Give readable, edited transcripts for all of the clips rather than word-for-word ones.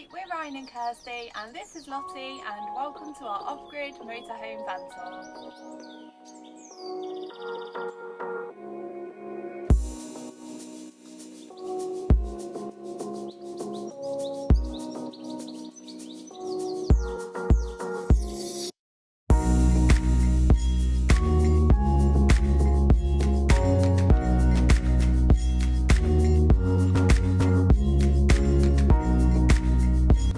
Hi, we're Ryan and Kirsty and this is Lottie, and welcome to our off-grid motorhome van tour.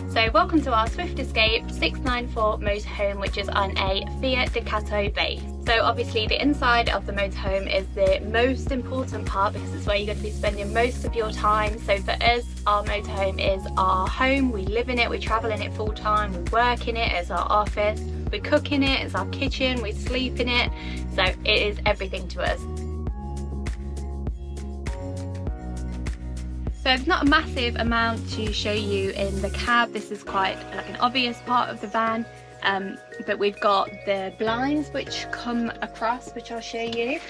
So welcome to our Swift Escape 694 motorhome, which is on a Fiat Ducato base. So obviously the inside of the motorhome is the most important part because it's where you're going to be spending most of your time. So for us, our motorhome is our home. We live in it, we travel in it full time, we work in it, it's our office, we cook in it, it's our kitchen, we sleep in it. So it is everything to us. So there's not a massive amount to show you in the cab. This is quite like an obvious part of the van, but we've got the blinds which come across, which I'll show you.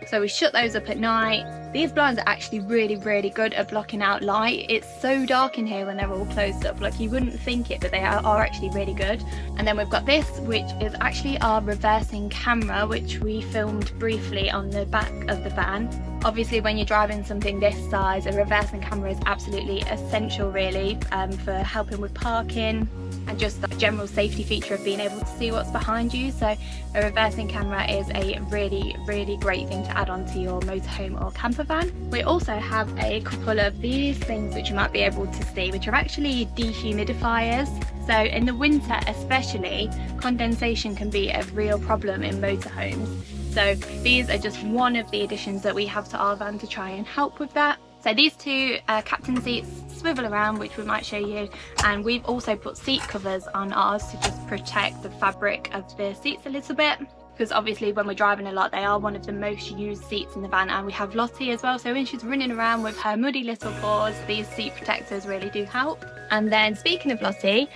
So we shut those up at night. These blinds are actually really good at blocking out light. It's so dark in here when they're all closed up, like you wouldn't think it, but they are actually really good. And then we've got this, which is actually our reversing camera, which we filmed briefly on the back of the van. Obviously when you're driving something this size, a reversing camera is absolutely essential really, for helping with parking and just the general safety feature of being able to see what's behind you. So a reversing camera is a really great thing to add on to your motorhome or camper van. We also have a couple of these things which you might be able to see, which are actually dehumidifiers. So in the winter especially, condensation can be a real problem in motorhomes. So these are just one of the additions that we have to our van to try and help with that. So these two captain seats swivel around, which we might show you, and we've also put seat covers on ours to just protect the fabric of the seats a little bit, because obviously when we're driving a lot they are one of the most used seats in the van. And we have Lottie as well, so when she's running around with her muddy little paws, these seat protectors really do help. And then speaking of Lottie,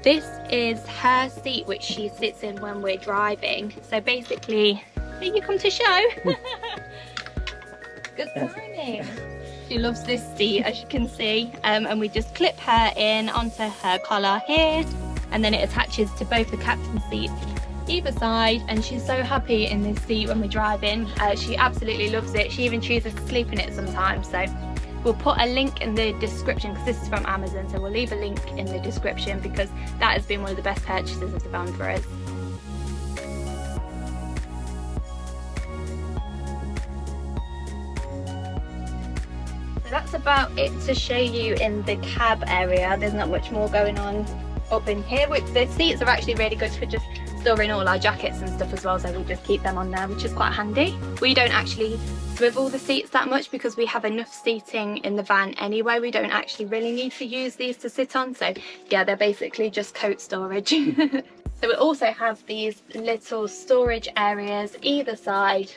this is her seat which she sits in when we're driving. So basically, here you come to show. Good timing. She loves this seat, as you can see, and we just clip her in onto her collar here, and then it attaches to both the captain seats either side, and she's so happy in this seat when we're driving. She absolutely loves it. She even chooses to sleep in it sometimes. So we'll put a link in the description, because this is from Amazon, so we'll leave a link in the description because that has been one of the best purchases of the van for us. That's about it to show you in the cab area. There's not much more going on up in here. The seats are actually really good for just storing all our jackets and stuff as well, so we just keep them on there, which is quite handy. We don't actually swivel the seats that much because we have enough seating in the van anyway. We don't actually really need to use these to sit on, so yeah, they're basically just coat storage. So we also have these little storage areas either side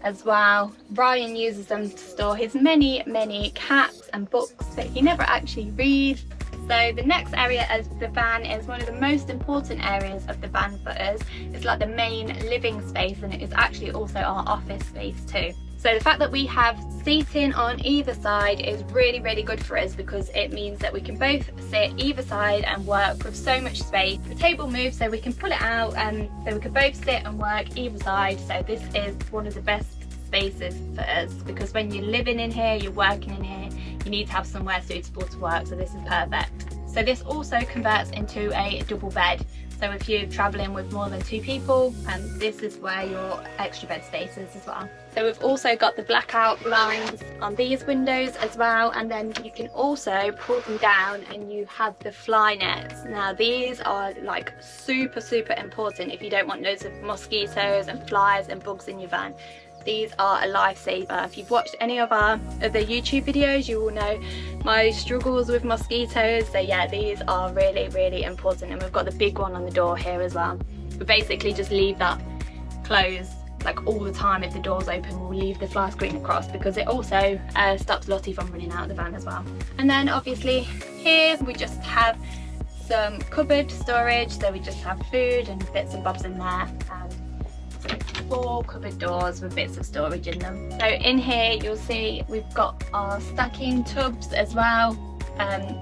as well. Ryan uses them to store his many cats and books that he never actually reads. So the next area of the van is one of the most important areas of the van for us. It's like the main living space, and it is actually also our office space too. So the fact that we have seating on either side is really good for us, because it means that we can both sit either side and work with so much space. The table moves so we can pull it out, and so we can both sit and work either side. So this is one of the best spaces for us, because when you're living in here, you're working in here, you need to have somewhere suitable to work, so this is perfect. So this also converts into a double bed. So if you're traveling with more than 2 people, this is where your extra bed space is as well. So we've also got the blackout blinds on these windows as well, and then you can also pull them down and you have the fly nets. Now these are like super important if you don't want loads of mosquitoes and flies and bugs in your van. These are a lifesaver. If you've watched any of our other YouTube videos, you will know my struggles with mosquitoes. So yeah, these are really important, and we've got the big one on the door here as well. We basically just leave that closed like all the time. If the door's open, we'll leave the fly screen across, because it also stops Lottie from running out of the van as well. And then obviously here we just have some cupboard storage, so we just have food and bits and bobs in there. 4 cupboard doors with bits of storage in them. So in here you'll see we've got our stacking tubs as well.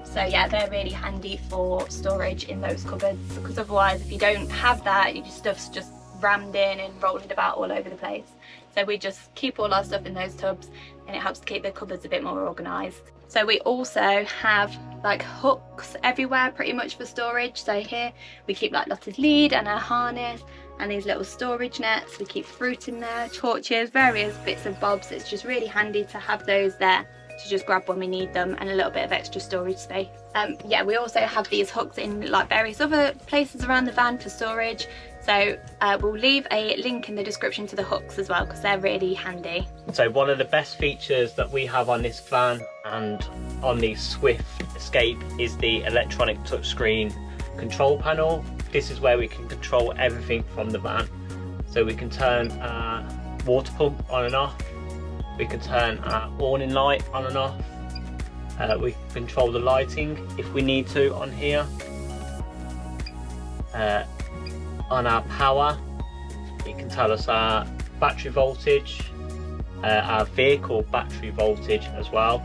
So yeah, they're really handy for storage in those cupboards, because otherwise if you don't have that, your stuff's just rammed in and rolling about all over the place. So we just keep all our stuff in those tubs, and it helps to keep the cupboards a bit more organised. So we also have like hooks everywhere pretty much for storage. So here we keep like Lottie's lead and her harness and these little storage nets. We keep fruit in there, torches, various bits and bobs. It's just really handy to have those there to just grab when we need them, and a little bit of extra storage space. Yeah, we also have these hooks in like various other places around the van for storage. So we'll leave a link in the description to the hooks as well, because they're really handy. So one of the best features that we have on this van and on the Swift Escape is the electronic touchscreen control panel. This is where we can control everything from the van. So we can turn our water pump on and off. We can turn our awning light on and off. We can control the lighting if we need to on here. On our power, it can tell us our battery voltage, our vehicle battery voltage as well.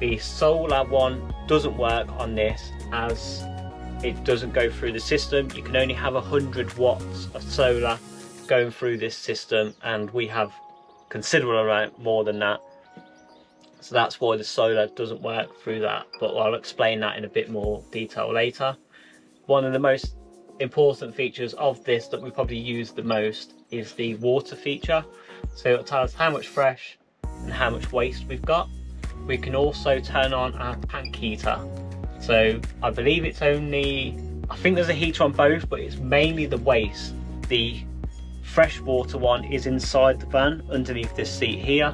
The solar one doesn't work on this as it doesn't go through the system. You can only have 100 watts of solar going through this system, and we have considerable amount more than that. So that's why the solar doesn't work through that, but I'll explain that in a bit more detail later. One of the most important features of this that we probably use the most is the water feature. So it'll tell us how much fresh and how much waste we've got. We can also turn on our tank heater. So I believe it's only, I think there's a heater on both, but it's mainly the waste. The fresh water one is inside the van underneath this seat here,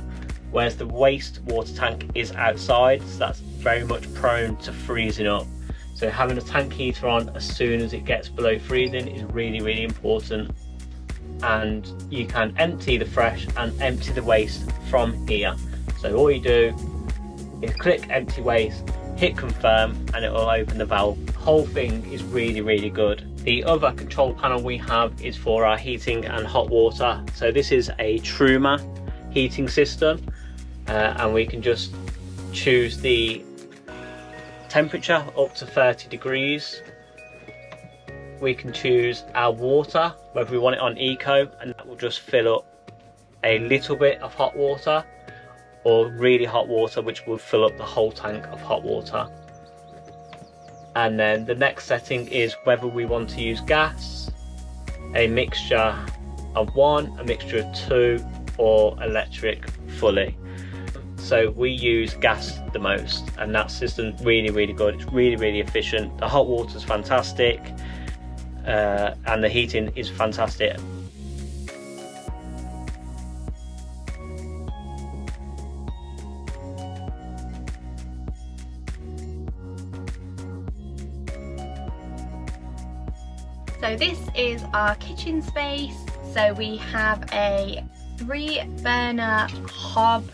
whereas the waste water tank is outside, so that's very much prone to freezing up. So having a tank heater on as soon as it gets below freezing is really, really important. And you can empty the fresh and empty the waste from here. So all you do is click empty waste, hit confirm, and it will open the valve. The whole thing is really, really good. The other control panel we have is for our heating and hot water. So this is a Truma heating system, and we can just choose the temperature up to 30 degrees. We can choose our water, whether we want it on eco, and that will just fill up a little bit of hot water, or really hot water, which will fill up the whole tank of hot water. And then the next setting is whether we want to use gas, a mixture of 1, a mixture of 2, or electric fully. So we use gas the most, and that system's really, really good. It's really, really efficient. The hot water's fantastic, and the heating is fantastic. So this is our kitchen space. So we have a 3-burner hob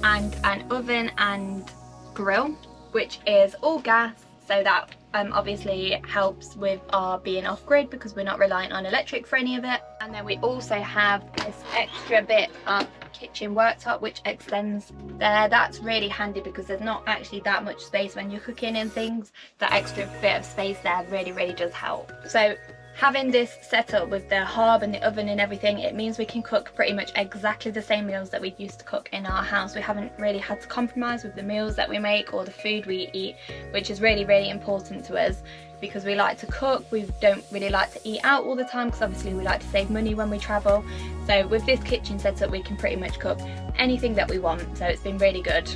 and an oven and grill, which is all gas, so that obviously helps with our being off grid, because we're not reliant on electric for any of it. And then we also have this extra bit of kitchen worktop which extends there. That's really handy because there's not actually that much space when you're cooking and things. That extra bit of space there really, really does help. So having this set up with the hob and the oven and everything, it means we can cook pretty much exactly the same meals that we used to cook in our house. We haven't really had to compromise with the meals that we make or the food we eat, which is really, really important to us, because we like to cook. We don't really like to eat out all the time, because obviously we like to save money when we travel. So with this kitchen setup, we can pretty much cook anything that we want, so it's been really good.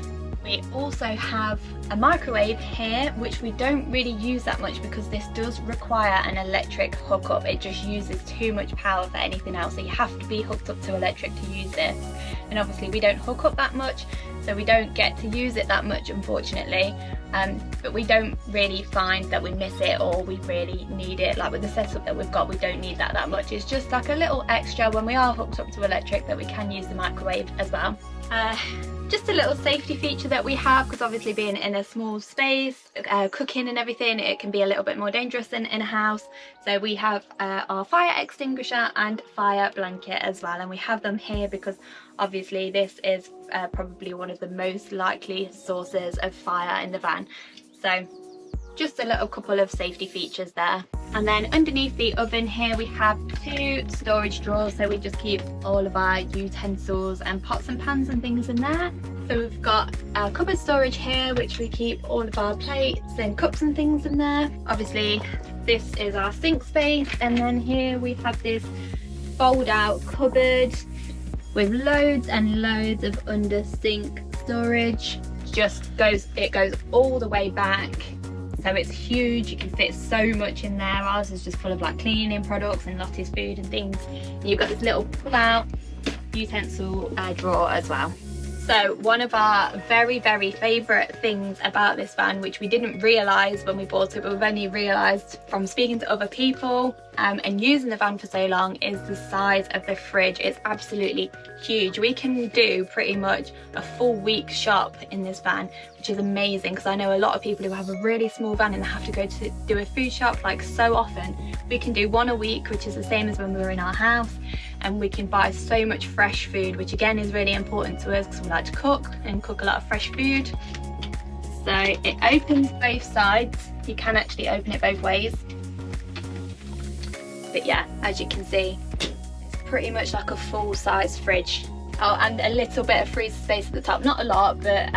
We also have a microwave here, which we don't really use that much because this does require an electric hookup. It just uses too much power for anything else, so you have to be hooked up to electric to use this. And obviously we don't hook up that much, so we don't get to use it that much, unfortunately. But we don't really find that we miss it or we really need it. Like with the setup that we've got, we don't need that much. It's just like a little extra when we are hooked up to electric that we can use the microwave as well. Just a little safety feature that we have, because obviously being in a small space, cooking and everything, it can be a little bit more dangerous than in a house. So we have our fire extinguisher and fire blanket as well, and we have them here because obviously this is probably one of the most likely sources of fire in the van. So just a little couple of safety features there. And then underneath the oven here we have 2 storage drawers, so we just keep all of our utensils and pots and pans and things in there. So we've got our cupboard storage here, which we keep all of our plates and cups and things in there. Obviously this is our sink space, and then here we have this fold out cupboard with loads and loads of under sink storage. It goes all the way back. So it's huge, you can fit so much in there. Ours is just full of like cleaning products and Lottie's food and things. And you've got this little pull out utensil drawer as well. So one of our very favourite things about this van, which we didn't realise when we bought it, but we've only realised from speaking to other people and using the van for so long, is the size of the fridge. It's absolutely huge. We can do pretty much a full week's shop in this van, which is amazing, because I know a lot of people who have a really small van and they have to go to do a food shop like so often. We can do one a week, which is the same as when we were in our house, and we can buy so much fresh food, which again is really important to us because we like to cook and cook a lot of fresh food. So it opens both sides. You can actually open it both ways. But yeah, as you can see, it's pretty much like a full-size fridge. Oh, and a little bit of freezer space at the top. Not a lot, but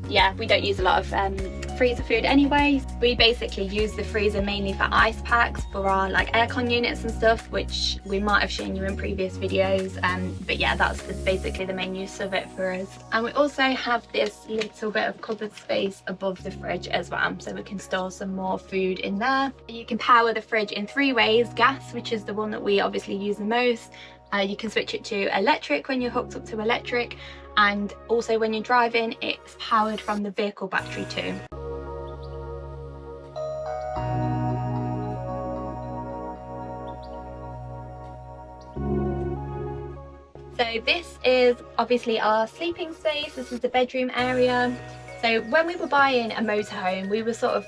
yeah, we don't use a lot of freezer food anyway. We basically use the freezer mainly for ice packs for our like aircon units and stuff, which we might have shown you in previous videos. But yeah, that's basically the main use of it for us. And we also have this little bit of cupboard space above the fridge as well, so we can store some more food in there. You can power the fridge in 3 ways. Gas, which is the one that we obviously use the most. You can switch it to electric when you're hooked up to electric, and also when you're driving it's powered from the vehicle battery too. So this is obviously our sleeping space. This is the bedroom area. So when we were buying a motorhome, we were sort of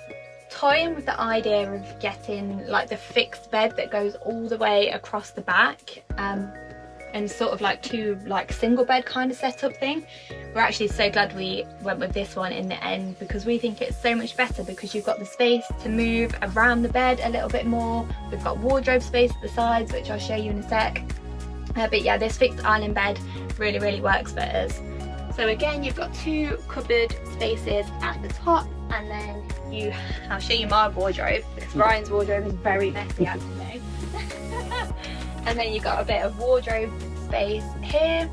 toying with the idea of getting like the fixed bed that goes all the way across the back, and sort of like 2 like single bed kind of setup thing. We're actually so glad we went with this one in the end, because we think it's so much better, because you've got the space to move around the bed a little bit more. We've got wardrobe space at the sides, which I'll show you in a sec. But yeah, this fixed island bed really works for us. So again, you've got 2 cupboard spaces at the top, and then I'll show you my wardrobe, because Ryan's wardrobe is very messy actually. And then you've got a bit of wardrobe space here.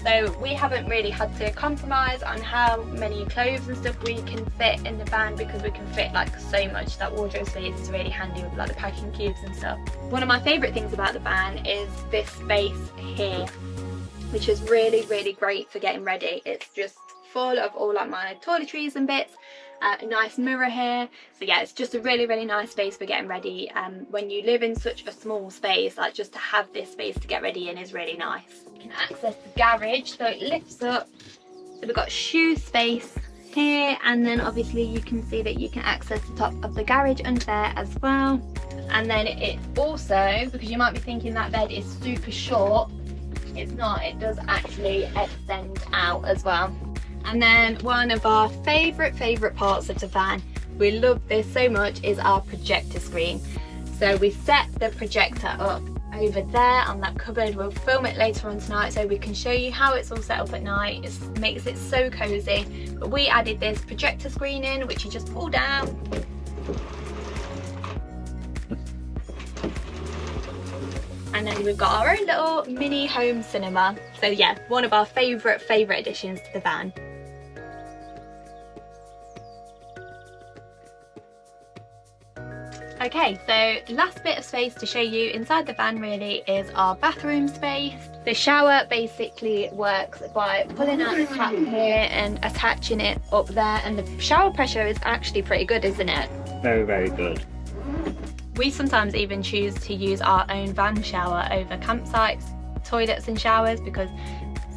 So we haven't really had to compromise on how many clothes and stuff we can fit in the van, because we can fit like so much. That wardrobe space is really handy with like the packing cubes and stuff. One of my favourite things about the van is this space here, which is really great for getting ready. It's just full of all like my toiletries and bits. A nice mirror here. So yeah, it's just a really nice space for getting ready. When you live in such a small space, like just to have this space to get ready in is really nice. You can access the garage, so it lifts up. So we've got shoe space here, and then obviously you can see that you can access the top of the garage under there as well. And then it also, because you might be thinking that bed is super short, it's not. It does actually extend out as well. And then one of our favourite parts of the van, we love this so much, is our projector screen. So we set the projector up over there on that cupboard. We'll film it later on tonight so we can show you how it's all set up at night. It makes it so cosy. But we added this projector screen in, which you just pull down. And then we've got our own little mini home cinema. So yeah, one of our favourite additions to the van. Okay, so last bit of space to show you inside the van really is our bathroom space. The shower basically works by pulling out the tap here and attaching it up there, and the shower pressure is actually pretty good, isn't it? Very good. We sometimes even choose to use our own van shower over campsites, toilets and showers, because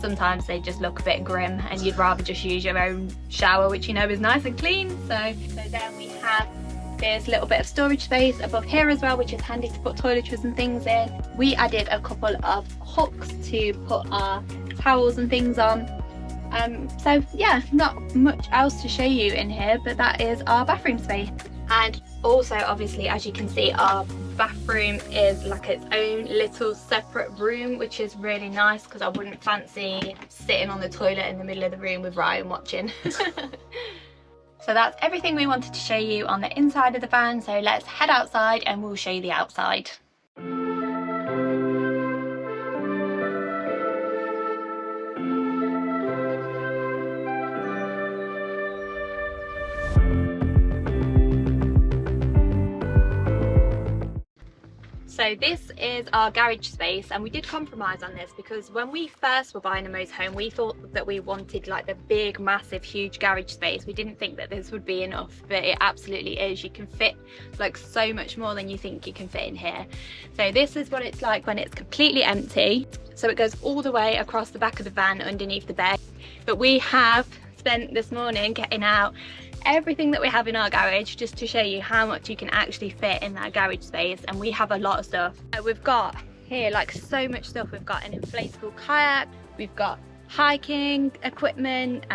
sometimes they just look a bit grim and you'd rather just use your own shower, which you know is nice and clean. So then we have this little bit of storage space above here as well, which is handy to put toiletries and things in. We added a couple of hooks to put our towels and things on. So yeah, not much else to show you in here, but that is our bathroom space. And also, obviously, as you can see, our bathroom is like its own little separate room, which is really nice because I wouldn't fancy sitting on the toilet in the middle of the room with Ryan watching. So that's everything we wanted to show you on the inside of the van, so let's head outside and we'll show you the outside. So this is our garage space, and we did compromise on this because when we first were buying a motorhome, we thought that we wanted like the big, massive, huge garage space. We didn't think that this would be enough, but it absolutely is. You can fit like so much more than you think you can fit in here. So this is what it's like when it's completely empty. So it goes all the way across the back of the van underneath the bed. But we have spent this morning getting out everything that we have in our garage just to show you how much you can actually fit in that garage space, and we have a lot of stuff. We've got here like so much stuff. We've got an inflatable kayak, we've got hiking equipment,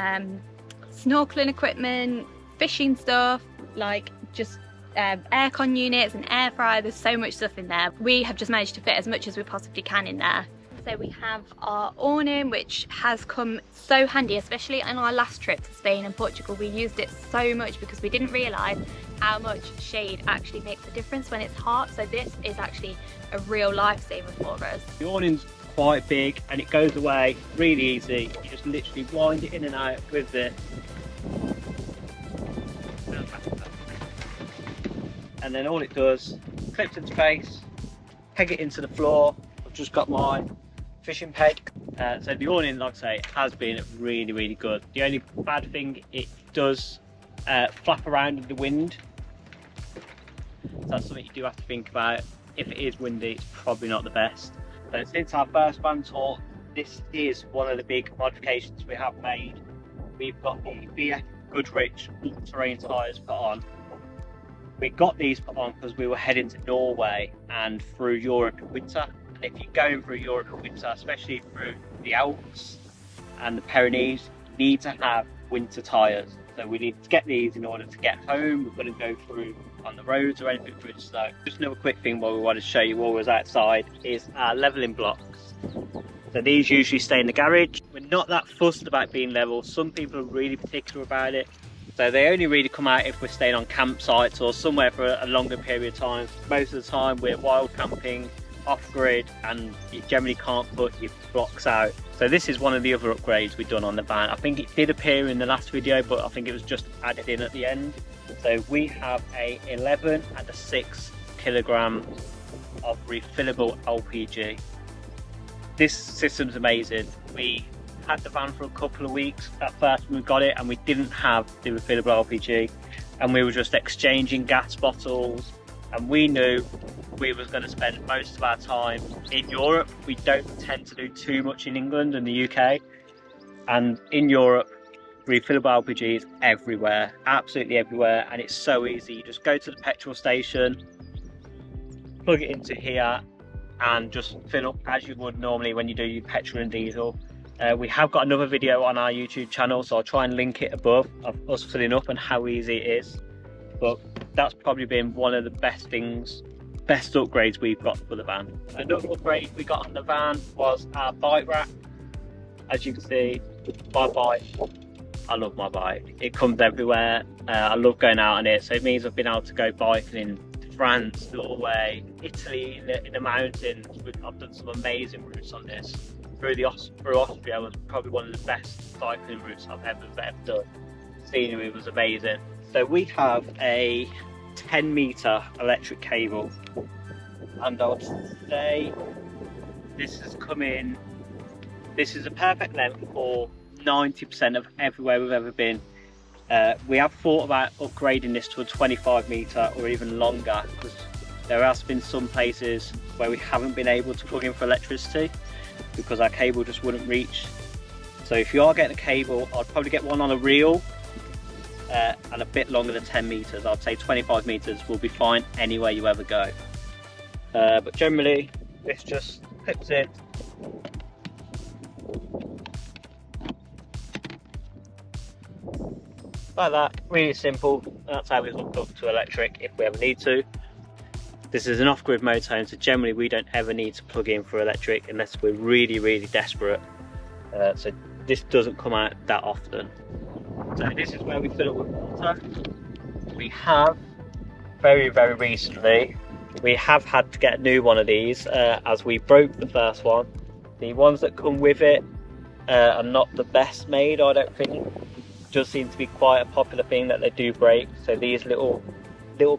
snorkeling equipment, fishing stuff, like just aircon units and air fryer. There's so much stuff in there. We have just managed to fit as much as we possibly can in there. So we have our awning, which has come so handy, especially on our last trip to Spain and Portugal. We used it so much because we didn't realise how much shade actually makes a difference when it's hot. So this is actually a real lifesaver for us. The awning's quite big and it goes away really easy. You just literally wind it in and out with the... And then all it does, clips into place, peg it into the floor. I've just got my fishing peg. So the awning, like I say, has been really, really good. The only bad thing, it does flap around in the wind. So that's something you do have to think about. If it is windy, it's probably not the best. So since our first van tour, this is one of the big modifications we have made. We've got the BF Goodrich all-terrain tyres put on. We got these put on because we were heading to Norway and through Europe in winter. If you're going through Europe in winter, especially through the Alps and the Pyrenees, you need to have winter tyres. So we need to get these in order to get home. We're going to go through on the roads or anything through the snow. Just another quick thing while we wanted to show you while we was outside is our levelling blocks. So these usually stay in the garage. We're not that fussed about being level. Some people are really particular about it. So they only really come out if we're staying on campsites or somewhere for a longer period of time. Most of the time we're wild camping, off-grid, and you generally can't put your blocks out. So this is one of the other upgrades we've done on the van. I think it did appear in the last video, but I think it was just added in at the end. So we have a 11 and a 6 kilogram of refillable LPG. This system's amazing. We had the van for a couple of weeks at first when we got it, and we didn't have the refillable LPG, and we were just exchanging gas bottles, and we knew we was going to spend most of our time in Europe. We don't tend to do too much in England and the UK, and in Europe refillable LPG is everywhere, absolutely everywhere, and it's so easy. You just go to the petrol station, plug it into here, and just fill up as you would normally when you do your petrol and diesel. We have got another video on our YouTube channel, so I'll try and link it above, of us filling up and how easy it is. But that's probably been one of the best things, best upgrades we've got for the van. Another upgrade we got on the van was our bike rack. As you can see, my bike, I love my bike. It comes everywhere. I love going out on it, so it means I've been able to go biking in France, Norway, Italy, in the mountains. I've done some amazing routes on this. Through Austria was probably one of the best cycling routes I've ever done. Scenery was amazing. So we have a 10-meter electric cable, and I would say this has come in. This is a perfect length for 90% of everywhere we've ever been. We have thought about upgrading this to a 25-meter or even longer, because there has been some places where we haven't been able to plug in for electricity because our cable just wouldn't reach So if you are getting a cable, I'd probably get one on a reel and a bit longer than 10 meters. I'd say 25 meters will be fine anywhere you ever go. But generally, this just clips in. Like that, really simple. That's how we hook up to electric if we ever need to. This is an off-grid motorhome, so generally we don't ever need to plug in for electric unless we're really desperate. So this doesn't come out that often. So this is where we fill it with water. We have very recently, we have had to get a new one of these as we broke the first one. The ones that come with it are not the best made, I don't think. It does seem to be quite a popular thing that they do break. So these little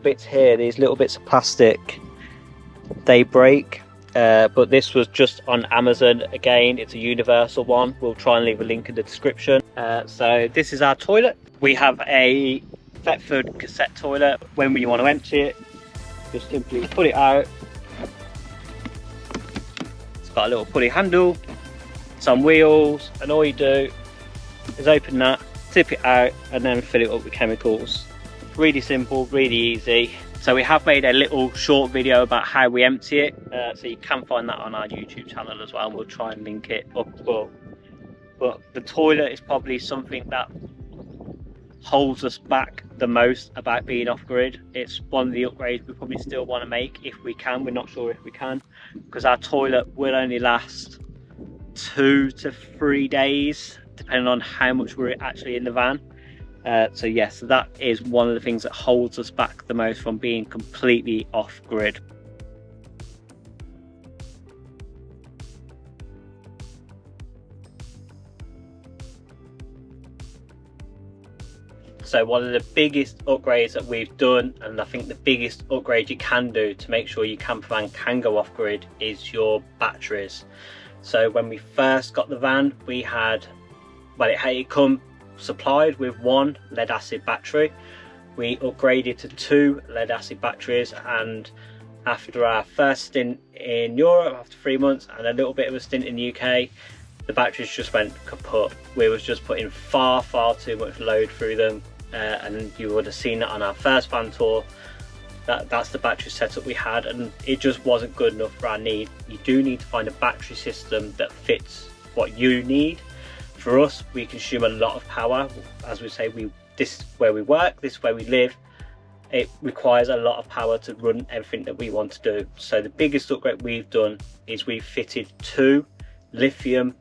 bits here, these little bits of plastic, they break. But this was just on Amazon. Again, it's a universal one. We'll try and leave a link in the description. So this is our toilet. We have a Thetford cassette toilet. When you want to empty it, just simply pull it out. It's got a little pulley handle, some wheels, and all you do is open that, tip it out, and then fill it up with chemicals. Really simple, really easy. So we have made a little short video about how we empty it, so you can find that on our YouTube channel as well. We'll try and link it up above. But the toilet is probably something that holds us back the most about being off-grid. It's one of the upgrades we probably still want to make if we can. We're not sure if we can, because our toilet will only last 2 to 3 days, depending on how much we're actually in the van. So yes, that is one of the things that holds us back the most from being completely off-grid. So one of the biggest upgrades that we've done, and I think the biggest upgrade you can do to make sure your camper van can go off-grid, is your batteries. So when we first got the van, we had, well, it had come supplied with one lead acid battery. We upgraded to 2 lead acid batteries, and after our first stint in Europe, after 3 months and a little bit of a stint in the UK, the batteries just went kaput. We was just putting far too much load through them, and you would have seen that on our first van tour. That's the battery setup we had, and it just wasn't good enough for our need. You do need to find a battery system that fits what you need. For us, we consume a lot of power. As we say, this is where we work, this is where we live. It requires a lot of power to run everything that we want to do. So the biggest upgrade we've done is we've fitted 2 lithium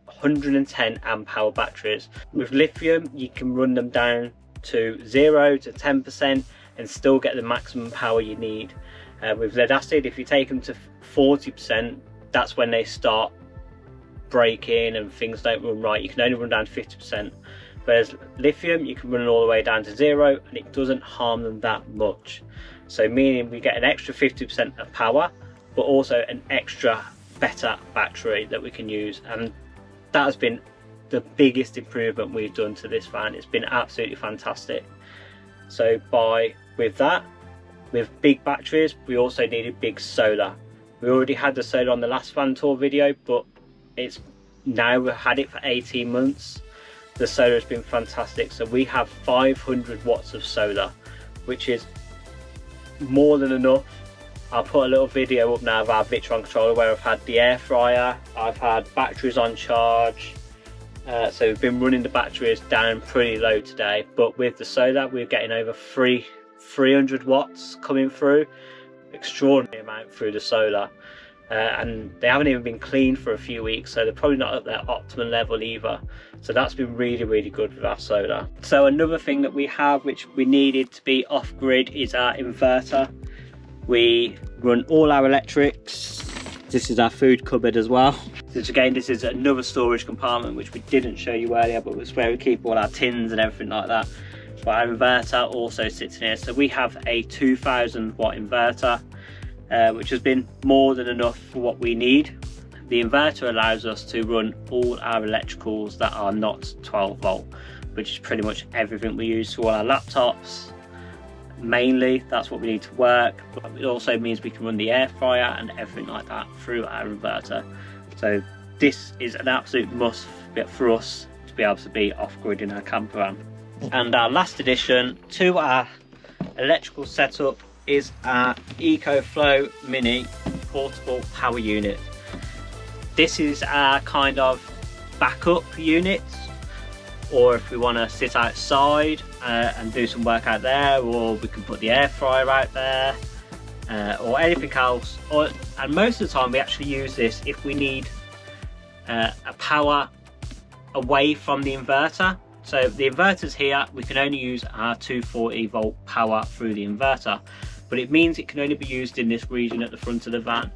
110 amp hour batteries. With lithium, you can run them down to 0 to 10% and still get the maximum power you need. With lead acid, if you take them to 40%, that's when they start breaking and things don't run right. You can only run down to 50%. Whereas lithium, you can run it all the way down to 0 and it doesn't harm them that much. So meaning we get an extra 50% of power, but also an extra better battery that we can use. And that has been the biggest improvement we've done to this van. It's been absolutely fantastic. So with big batteries, we also needed big solar. We already had the solar on the last van tour video, but it's now we've had it for 18 months. The solar has been fantastic. So we have 500 watts of solar, which is more than enough. I'll put a little video up now of our Victron controller where I've had the air fryer, I've had batteries on charge. So we've been running the batteries down pretty low today, but with the solar we're getting over 300 watts coming through. Extraordinary amount through the solar. And they haven't even been cleaned for a few weeks, so they're probably not at their optimum level either. So that's been really good with our solar. So another thing that we have, which we needed to be off-grid, is our inverter. We run all our electrics. This is our food cupboard as well. So again, this is another storage compartment which we didn't show you earlier, but it's where we keep all our tins and everything like that. But our inverter also sits in here. So we have a 2000 watt inverter, which has been more than enough for what we need. The inverter allows us to run all our electricals that are not 12 volt, which is pretty much everything we use for all our laptops. Mainly, that's what we need to work, but it also means we can run the air fryer and everything like that through our inverter. So this is an absolute must for us to be able to be off-grid in our camper van. And our last addition to our electrical setup is our EcoFlow Mini portable power unit. This is our kind of backup unit, or if we want to sit outside and do some work out there, or we can put the air fryer out there, or anything else. And most of the time we actually use this if we need a power away from the inverter. So the inverter's here, we can only use our 240 volt power through the inverter, but it means it can only be used in this region at the front of the van.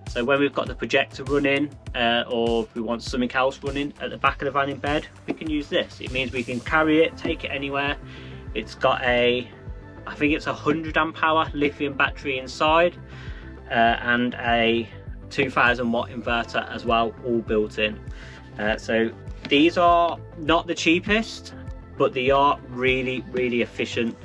So when we've got the projector running, or if we want something else running at the back of the van in bed, we can use this. It means we can carry it, take it anywhere. It's got I think it's a 100 amp hour lithium battery inside, and a 2000 watt inverter as well, all built in. So these are not the cheapest, but they are really, really efficient.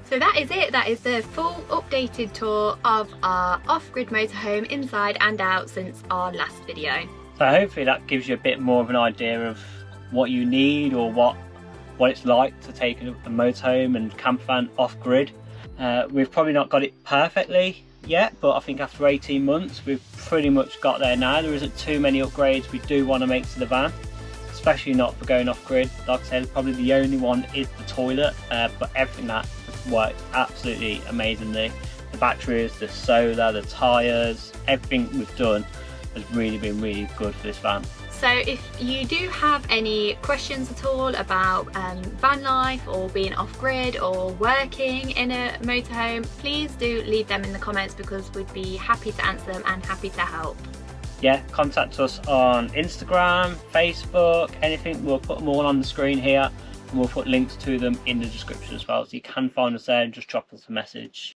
So that is it. That is the full updated tour of our off-grid motorhome inside and out since our last video. So hopefully that gives you a bit more of an idea of what you need, or what it's like to take a motorhome and camper van off-grid. We've probably not got it perfectly yet, but I think after 18 months we've pretty much got there now. There isn't too many upgrades we do want to make to the van, especially not for going off-grid. Like I said, probably the only one is the toilet, but everything that worked absolutely amazingly. The batteries, the solar, the tyres, everything we've done has really been really good for this van. So if you do have any questions at all about van life, or being off-grid, or working in a motorhome, please do leave them in the comments, because we'd be happy to answer them and happy to help. Yeah, contact us on Instagram, Facebook, anything. We'll put them all on the screen here, and we'll put links to them in the description as well, so you can find us there and just drop us a message.